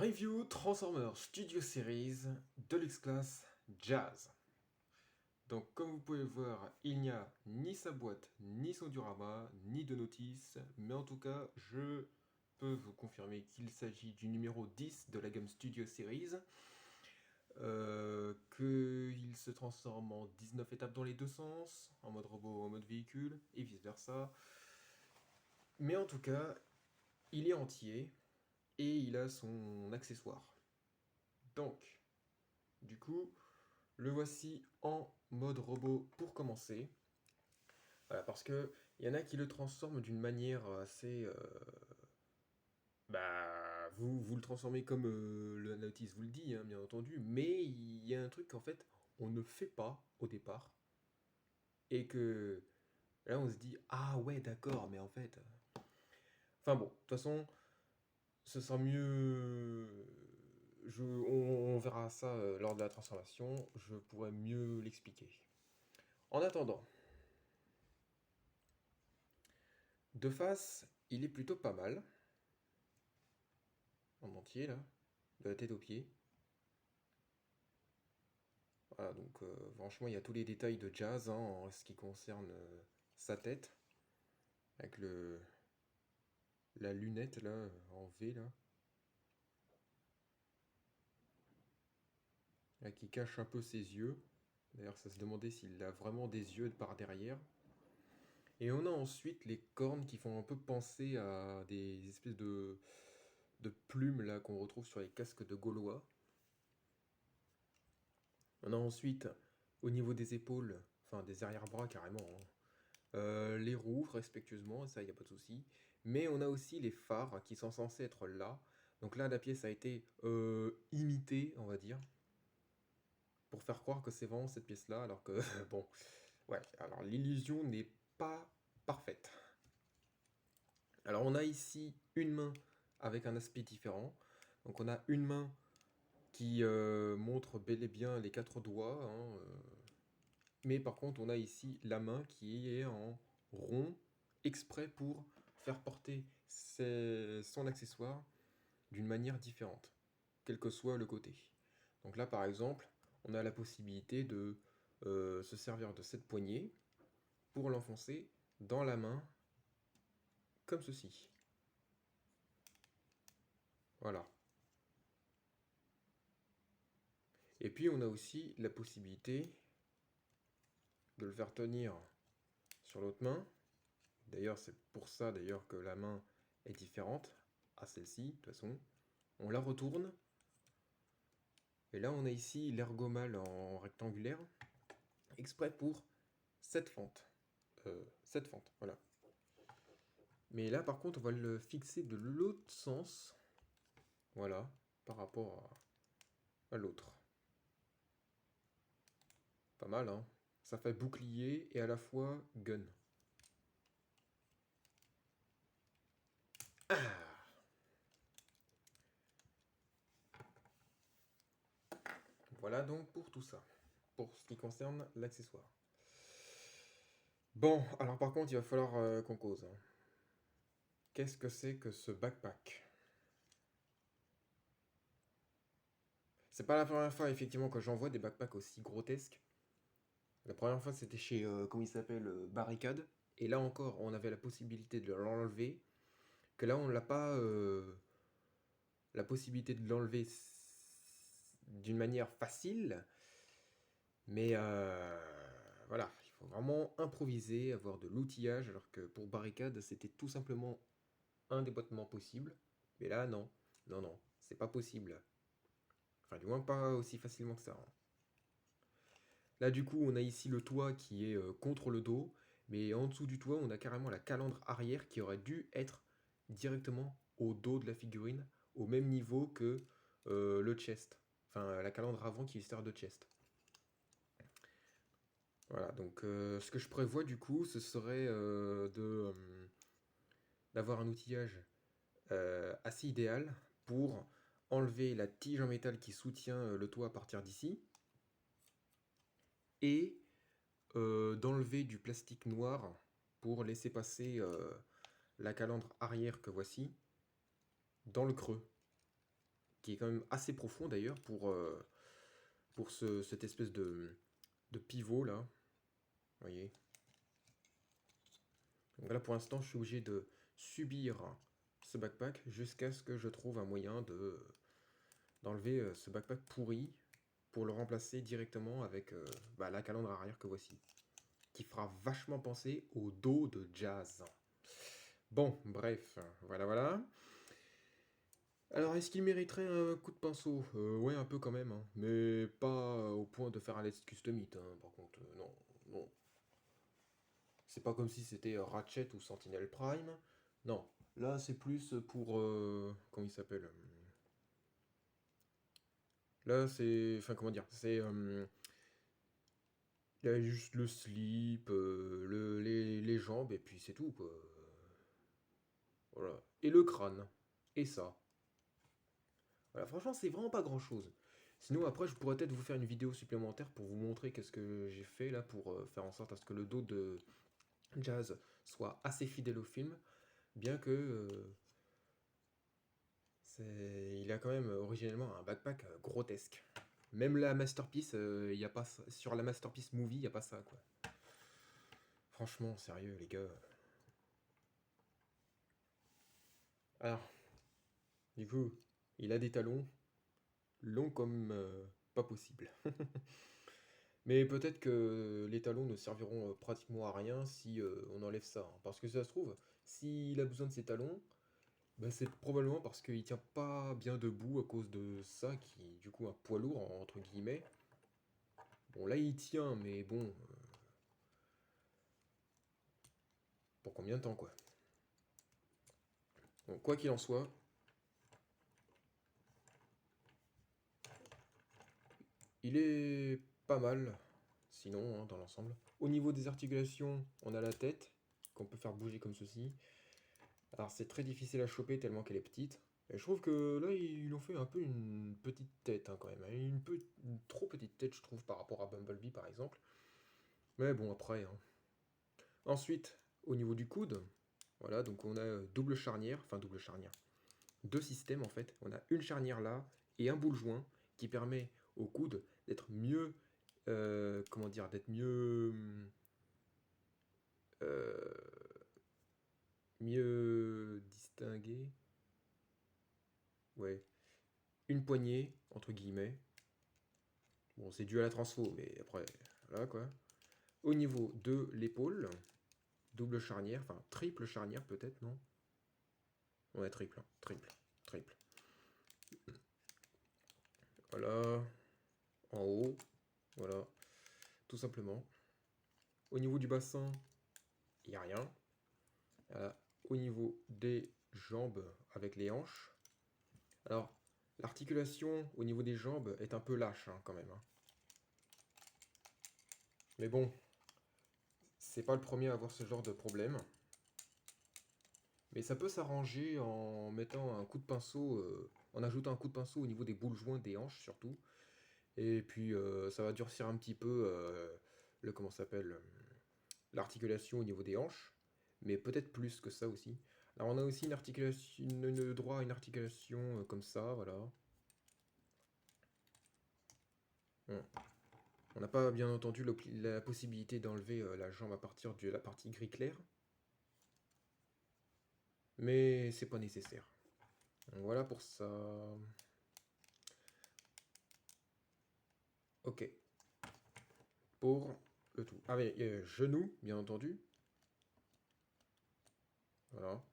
Review Transformers Studio Series Deluxe Class Jazz. Donc comme vous pouvez le voir, il n'y a ni sa boîte, ni son diorama, ni de notice, mais en tout cas, je peux vous confirmer qu'il s'agit du numéro 10 de la gamme Studio Series, qu'il se transforme en 19 étapes dans les deux sens, en mode robot, en mode véhicule, et vice versa. Mais en tout cas, il est entier, et il a son accessoire. Donc, du coup, le voici en mode robot pour commencer. Voilà, parce que il y en a qui le transforment d'une manière assez. Vous le transformez comme le notice vous le dit, hein, bien entendu, mais il y a un truc qu'en fait, on ne fait pas au départ. Et que là, on se dit, ah ouais, d'accord, mais en fait. Enfin bon, de toute façon, ce sera mieux. On verra ça lors de la transformation. Je pourrais mieux l'expliquer. En attendant, de face, il est plutôt pas mal. En entier, là. De la tête aux pieds. Voilà, donc franchement, il y a tous les détails de Jazz hein, en ce qui concerne sa tête. Avec la lunette, là, en V, là, qui cache un peu ses yeux. D'ailleurs, ça se demandait s'il a vraiment des yeux par derrière. Et on a ensuite les cornes qui font un peu penser à des espèces de plumes là qu'on retrouve sur les casques de Gaulois. On a ensuite, au niveau des épaules, enfin des arrière-bras carrément, hein, les roues respectueusement, ça il n'y a pas de souci. Mais on a aussi les phares qui sont censés être là. Donc là, la pièce a été imitée, on va dire, pour faire croire que c'est vraiment cette pièce-là, alors que, bon, ouais, alors l'illusion n'est pas parfaite. Alors on a ici une main avec un aspect différent. Donc on a une main qui montre bel et bien les quatre doigts, hein, mais par contre on a ici la main qui est en rond, exprès pour faire porter son accessoire d'une manière différente, quel que soit le côté. Donc là par exemple, on a la possibilité de se servir de cette poignée pour l'enfoncer dans la main, comme ceci. Voilà. Et puis on a aussi la possibilité de le faire tenir sur l'autre main. D'ailleurs, c'est pour ça d'ailleurs que la main est différente à celle-ci, de toute façon. On la retourne. Et là, on a ici l'ergomal en rectangulaire, exprès pour cette fente. Cette fente, voilà. Mais là, par contre, on va le fixer de l'autre sens. Voilà, par rapport à l'autre. Pas mal, hein. Ça fait bouclier et à la fois gun. Voilà donc pour tout ça, pour ce qui concerne l'accessoire. Bon, alors par contre, il va falloir qu'on cause, hein. Qu'est-ce que c'est que ce backpack? C'est pas la première fois, effectivement, que j'en vois des backpacks aussi grotesques. La première fois, c'était chez, comment il s'appelle, Barricade. Et là encore, on avait la possibilité de l'enlever. Que là, on n'a pas la possibilité de l'enlever d'une manière facile. Mais voilà, il faut vraiment improviser, avoir de l'outillage. Alors que pour Barricade, c'était tout simplement un déboîtement possible. Mais là, non. Non, non, c'est pas possible. Enfin, du moins pas aussi facilement que ça, hein. Là, du coup, on a ici le toit qui est contre le dos, mais en dessous du toit, on a carrément la calandre arrière qui aurait dû être directement au dos de la figurine, au même niveau que le chest. Enfin, la calandre avant qui sert de chest. Voilà, donc ce que je prévois du coup, ce serait d'avoir un outillage assez idéal pour enlever la tige en métal qui soutient le toit à partir d'ici, et d'enlever du plastique noir pour laisser passer la calandre arrière que voici dans le creux. qui est quand même assez profond d'ailleurs pour cette espèce de pivot là. Vous voyez. Donc là pour l'instant je suis obligé de subir ce backpack jusqu'à ce que je trouve un moyen d'enlever ce backpack pourri pour le remplacer directement avec la calandre arrière que voici, qui fera vachement penser au dos de Jazz. Bon, bref, voilà, voilà. Alors, est-ce qu'il mériterait un coup de pinceau? Ouais, un peu quand même, hein. Mais pas au point de faire un Let's Custom It, hein. Par contre, non, non. C'est pas comme si c'était Ratchet ou Sentinel Prime. Non, là c'est plus pour... comment il s'appelle? Là c'est... Enfin, comment dire? C'est... il y a juste le slip, les jambes, et puis c'est tout, quoi. Voilà. Et le crâne. Et ça. Voilà, franchement, c'est vraiment pas grand-chose. Sinon, après, je pourrais peut-être vous faire une vidéo supplémentaire pour vous montrer qu'est-ce que j'ai fait là pour faire en sorte à ce que le dos de Jazz soit assez fidèle au film, bien que il a quand même originellement un backpack grotesque. Même la Masterpiece, y a pas sur la Masterpiece Movie, il n'y a pas ça, quoi. Franchement, sérieux, les gars. Alors, du coup, il a des talons longs comme pas possible. Mais peut-être que les talons ne serviront pratiquement à rien si on enlève ça, hein. Parce que si ça se trouve, s'il a besoin de ses talons, bah, c'est probablement parce qu'il tient pas bien debout à cause de ça, qui est du coup un poids lourd, entre guillemets. Bon, là il tient, mais bon, pour combien de temps, quoi. Bon, quoi qu'il en soit, il est pas mal, sinon, hein, dans l'ensemble. Au niveau des articulations, on a la tête, qu'on peut faire bouger comme ceci. Alors c'est très difficile à choper tellement qu'elle est petite. Et je trouve que là, ils ont fait un peu une petite tête, hein, quand même, hein. Une trop petite tête, je trouve, par rapport à Bumblebee, par exemple. Mais bon, après, hein. Ensuite, au niveau du coude, voilà, donc on a double charnière, enfin double charnière, deux systèmes en fait. On a une charnière là et un boule joint qui permet au coude d'être mieux, comment dire, d'être mieux, euh, mieux distingué. Ouais, une poignée entre guillemets. Bon, c'est dû à la transfo, mais après, voilà quoi. Au niveau de l'épaule, double charnière, enfin triple charnière peut-être, non? Ouais, triple, hein, triple, triple. Voilà, en haut, voilà, tout simplement. Au niveau du bassin, il n'y a rien. Au niveau des jambes avec les hanches. Alors, l'articulation au niveau des jambes est un peu lâche, hein, quand même, hein. Mais bon, c'est pas le premier à avoir ce genre de problème. Mais ça peut s'arranger en mettant un coup de pinceau, en ajoutant un coup de pinceau au niveau des boules joints des hanches surtout. Et puis ça va durcir un petit peu le comment ça s'appelle l'articulation au niveau des hanches, mais peut-être plus que ça aussi. Alors on a aussi une articulation, une droit à une articulation comme ça, voilà. Bon. On n'a pas bien entendu la possibilité d'enlever la jambe à partir de la partie gris clair, mais c'est pas nécessaire. Donc voilà pour ça. Ok, pour le tout. Ah mais genou, bien entendu. Voilà.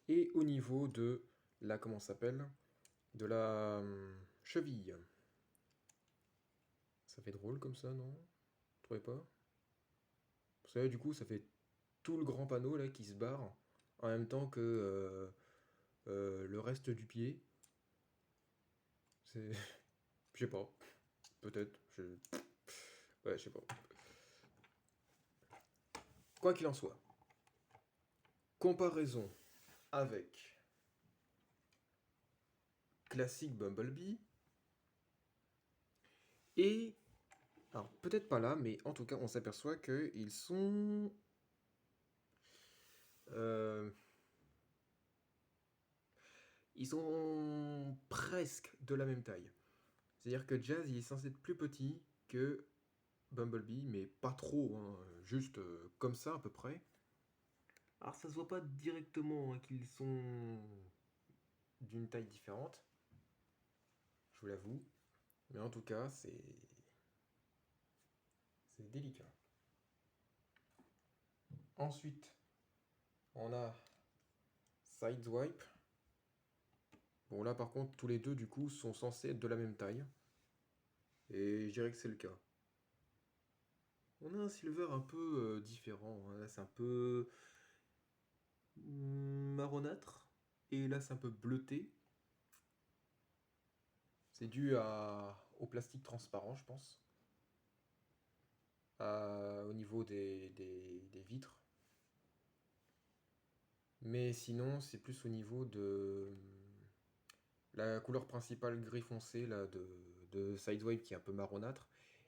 Et au niveau de la, comment ça s'appelle, de la cheville. Ça fait drôle comme ça, non? Vous trouvez pas? Parce que là, du coup, ça fait tout le grand panneau là qui se barre en même temps que le reste du pied. C'est, je sais pas, peut-être. Ouais, je sais pas. Quoi qu'il en soit, comparaison avec classique Bumblebee et alors peut-être pas là, mais en tout cas, on s'aperçoit qu'ils sont euh, ils sont presque de la même taille. C'est-à-dire que Jazz, il est censé être plus petit que Bumblebee, mais pas trop, hein, juste comme ça à peu près. Alors ça se voit pas directement hein, qu'ils sont d'une taille différente, je vous l'avoue. Mais en tout cas, c'est délicat. Ensuite, on a Sideswipe. Bon là par contre, tous les deux du coup sont censés être de la même taille. Et je dirais que c'est le cas. On a un silver un peu différent, hein. Là c'est un peu marronâtre. Et là c'est un peu bleuté. C'est dû au plastique transparent, je pense. Au niveau des vitres. Mais sinon, c'est plus au niveau de la couleur principale gris foncé là, de Sideswipe qui est un peu marronâtre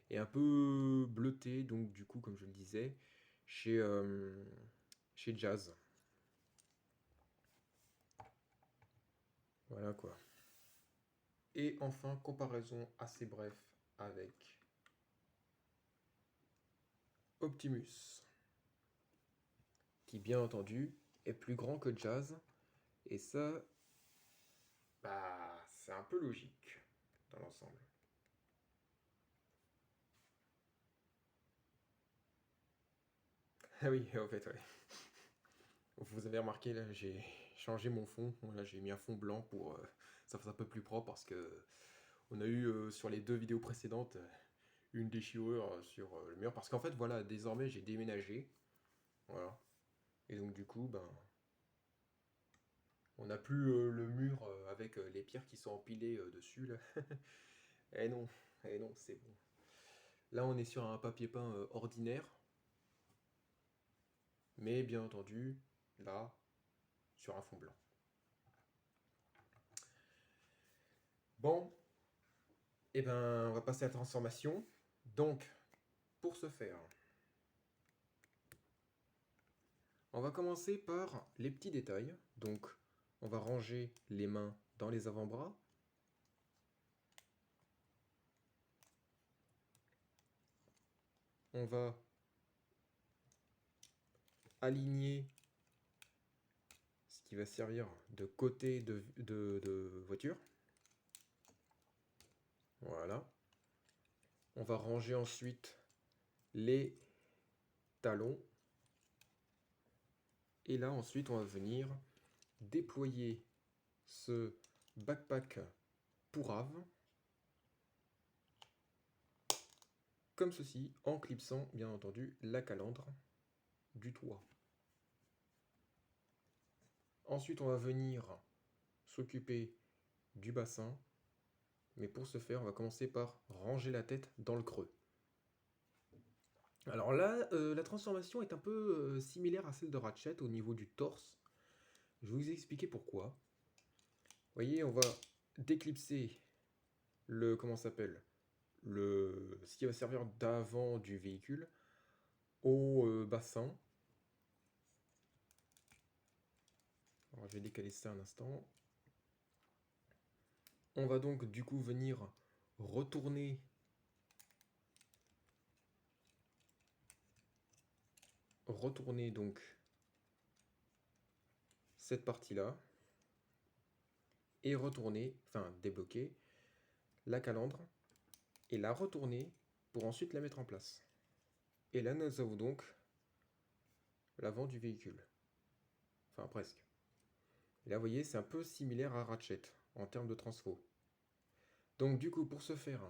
et un peu bleuté, donc du coup, comme je le disais, chez, euh, chez Jazz. Voilà quoi. Et enfin, comparaison assez bref avec Optimus, qui bien entendu est plus grand que Jazz, et ça, bah, c'est un peu logique dans l'ensemble. Ah oui, en fait, ouais. Vous avez remarqué, là, j'ai changé mon fond. Voilà, j'ai mis un fond blanc pour ça fasse un peu plus propre parce que on a eu sur les deux vidéos précédentes une déchirure sur le mur. Parce qu'en fait, voilà, désormais j'ai déménagé. Voilà. Et donc, du coup, ben, on n'a plus le mur avec les pierres qui sont empilées dessus, là. Eh non, eh non, c'est bon. Là, on est sur un papier peint ordinaire. Mais bien entendu, là, sur un fond blanc. Bon, et ben, on va passer à la transformation. Donc, pour ce faire, on va commencer par les petits détails. Donc, on va ranger les mains dans les avant-bras. On va aligner ce qui va servir de côté de voiture. Voilà. On va ranger ensuite les talons. Et là, ensuite, on va venir déployer ce backpack pourrave comme ceci, en clipsant bien entendu la calandre du toit. Ensuite, on va venir s'occuper du bassin, mais pour ce faire, on va commencer par ranger la tête dans le creux. Alors là, la transformation est un peu similaire à celle de Ratchet au niveau du torse. Je vais vous expliquer pourquoi. Vous voyez, on va déclipser le, comment ça s'appelle, ce qui va servir d'avant du véhicule au bassin. Alors, je vais décaler ça un instant. On va donc du coup venir retourner donc cette partie-là et retourner, enfin débloquer la calandre et la retourner pour ensuite la mettre en place. Et là nous avons donc l'avant du véhicule. Enfin presque. Et là vous voyez c'est un peu similaire à Ratchet en termes de transfo. Donc du coup pour ce faire,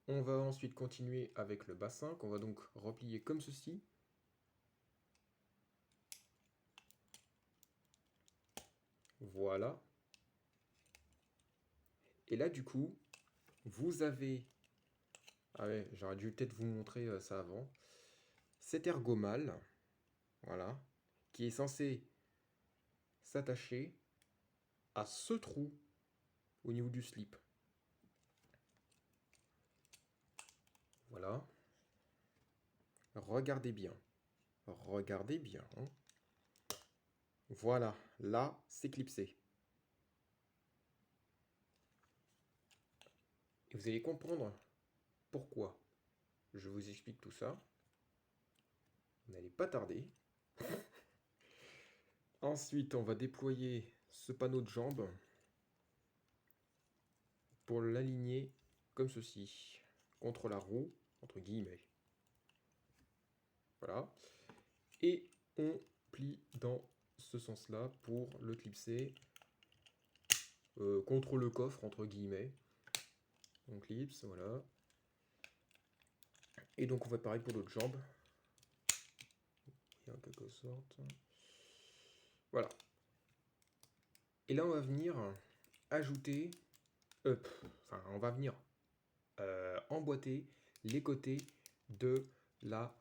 on va ensuite continuer avec le bassin qu'on va donc replier comme ceci. Voilà. Et là du coup, vous avez... Ah ouais, j'aurais dû peut-être vous montrer ça avant. Cet ergomal, voilà, qui est censé s'attacher à ce trou au niveau du slip. Voilà. Regardez bien. Regardez bien, hein. Voilà, là, c'est clipsé. Et vous allez comprendre pourquoi. Je vous explique tout ça. Vous n'allez pas tarder. Ensuite, on va déployer ce panneau de jambes pour l'aligner comme ceci, contre la roue, entre guillemets. Voilà. Et on plie dans ce sens-là pour le clipser contre le coffre, entre guillemets. On clipse, voilà. Et donc on fait pareil pour l'autre jambe. En quelque sorte. Voilà. Et là on va venir ajouter, enfin on va venir emboîter les côtés de la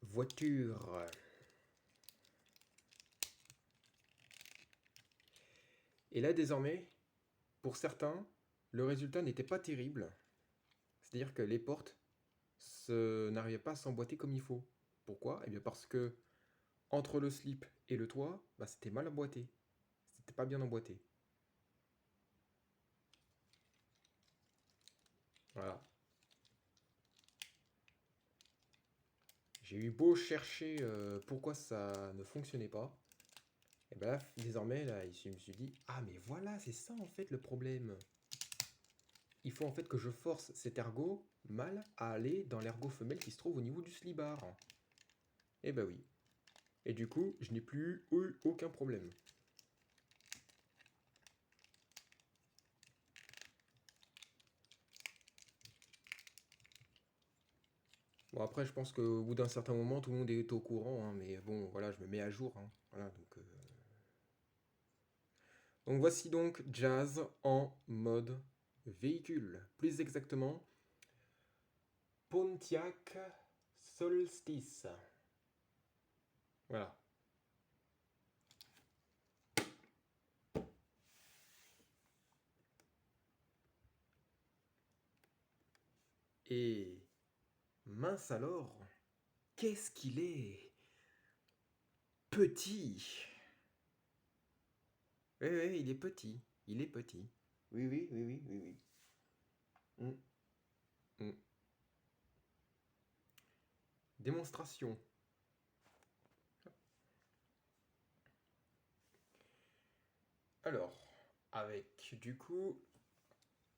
voiture. Et là désormais, pour certains, le résultat n'était pas terrible. C'est-à-dire que les portes n'arrivaient pas à s'emboîter comme il faut. Pourquoi? Eh bien parce que entre le slip et le toit, bah, c'était mal emboîté. C'était pas bien emboîté. Voilà. J'ai eu beau chercher pourquoi ça ne fonctionnait pas. Et ben là, désormais, là, je me suis dit, ah mais voilà, c'est ça en fait le problème. Il faut en fait que je force cet ergot mâle à aller dans l'ergot femelle qui se trouve au niveau du slibard. Et ben oui. Et du coup, je n'ai plus eu aucun problème. Bon après, je pense qu'au bout d'un certain moment, tout le monde est au courant, hein, mais bon, voilà, je me mets à jour. Hein. Voilà, donc voici donc Jazz en mode véhicule. Plus exactement, Pontiac Solstice. Voilà. Et mince alors, qu'est-ce qu'il est petit. Oui, oui, il est petit. Il est petit. Oui, oui, oui, oui, oui, oui. Mm, mm. Démonstration. Alors, avec du coup,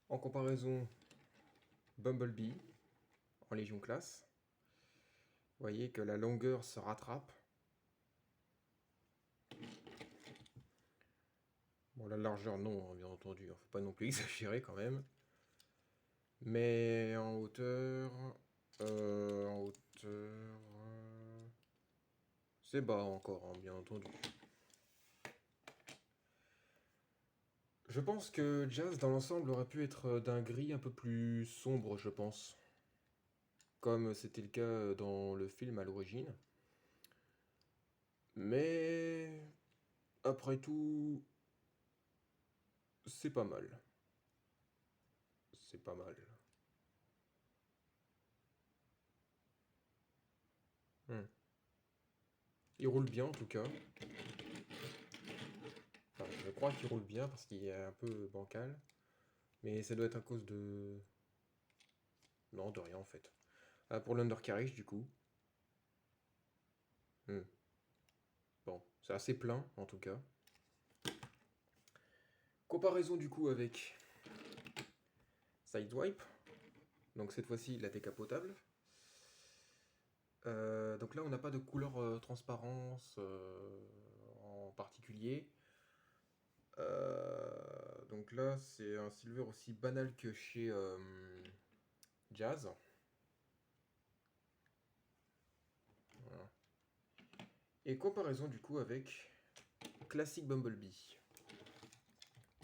en comparaison, Bumblebee en Légion classe. Vous voyez que la longueur se rattrape. Bon, la largeur, non, hein, bien entendu. Il ne faut pas non plus exagérer quand même. Mais en hauteur... c'est bas encore, hein, bien entendu. Je pense que Jazz, dans l'ensemble, aurait pu être d'un gris un peu plus sombre, je pense. Comme c'était le cas dans le film à l'origine. Mais... après tout... c'est pas mal. C'est pas mal. Hmm. Il roule bien en tout cas. Enfin, je crois qu'il roule bien parce qu'il est un peu bancal. Mais ça doit être à cause de... non, de rien en fait. Ah, pour l'undercarriage du coup. Hmm. Bon, c'est assez plein en tout cas. Comparaison du coup avec Sideswipe. Donc cette fois-ci la décapotable. Donc là on n'a pas de couleur transparence en particulier. Donc là c'est un silver aussi banal que chez Jazz. Voilà. Et comparaison du coup avec Classic Bumblebee,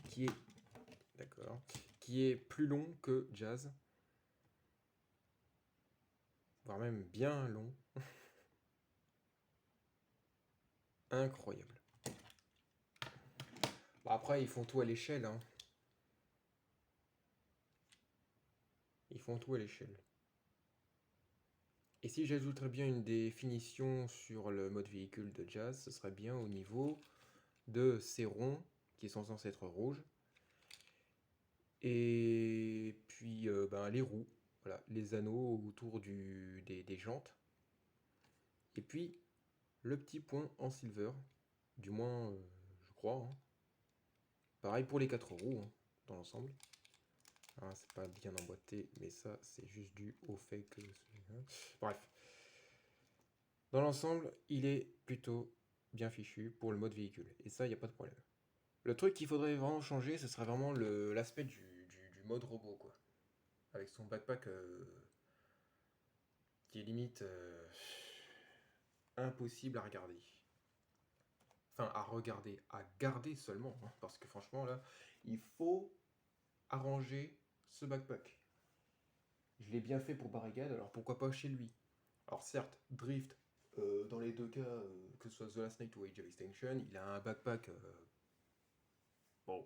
qui est d'accord, qui est plus long que Jazz, voire même bien long. Incroyable. Bah après ils font tout à l'échelle, hein. Ils font tout à l'échelle. Et si j'ajouterais bien une définition sur le mode véhicule de Jazz, ce serait bien au niveau de ces ronds qui sont censés être rouges Et puis ben, les roues, voilà, les anneaux autour des jantes. Et puis le petit point en silver, du moins je crois, hein. Pareil pour les 4 roues, hein, dans l'ensemble. Ah, c'est pas bien emboîté, mais ça c'est juste dû au fait que... Bref. Dans l'ensemble, il est plutôt bien fichu pour le mode véhicule. Et ça, il n'y a pas de problème. Le truc qu'il faudrait vraiment changer, ce serait vraiment l'aspect du mode robot, quoi. Avec son backpack qui est limite impossible à regarder. Enfin, à regarder, à garder seulement. Hein, parce que franchement, là, il faut arranger ce backpack. Je l'ai bien fait pour Barricade, alors pourquoi pas chez lui. Alors certes, Drift, dans les deux cas, que ce soit The Last Night ou Age of Extinction, il a un backpack... bon,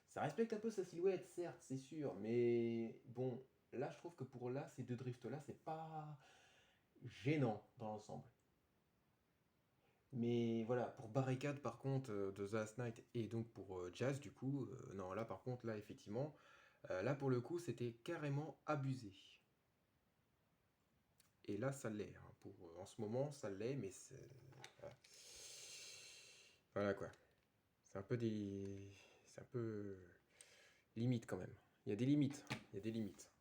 ça respecte un peu sa silhouette, certes, c'est sûr, mais bon, là je trouve que pour là, ces deux drifts-là, c'est pas gênant dans l'ensemble. Mais voilà, pour Barricade par contre, de The Last Night et donc pour Jazz du coup, non là par contre, là effectivement, là pour le coup c'était carrément abusé. Et là ça l'est, hein, pour, en ce moment ça l'est, mais c'est... Voilà. Voilà quoi, c'est un peu des... C'est un peu limite quand même. Il y a des limites, il y a des limites.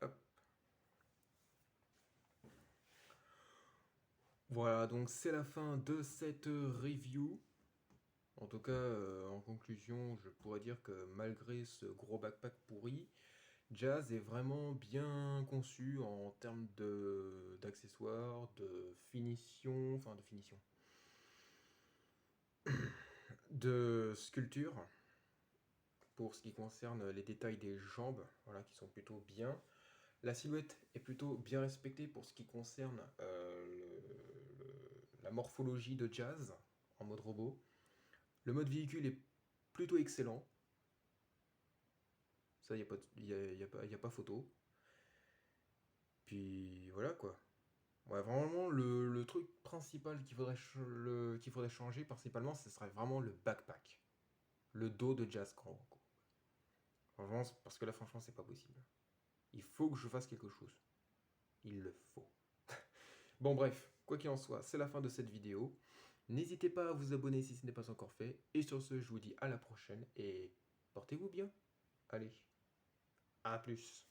Hop. Voilà, donc c'est la fin de cette review. En tout cas, en conclusion, je pourrais dire que malgré ce gros backpack pourri, Jazz est vraiment bien conçu en termes d'accessoires, de finition, enfin de finition, de sculpture, pour ce qui concerne les détails des jambes, voilà, qui sont plutôt bien. La silhouette est plutôt bien respectée pour ce qui concerne la morphologie de Jazz en mode robot. Le mode véhicule est plutôt excellent. Ça, il n'y a, y a pas photo. Puis voilà quoi. Ouais, vraiment, le truc principal qu'il faudrait changer principalement, ce serait vraiment le backpack. Le dos de Jazz Crow. Vraiment, parce que là, franchement, c'est pas possible. Il faut que je fasse quelque chose. Il le faut. Bon, bref, quoi qu'il en soit, c'est la fin de cette vidéo. N'hésitez pas à vous abonner si ce n'est pas encore fait. Et sur ce, je vous dis à la prochaine et portez-vous bien. Allez, à plus.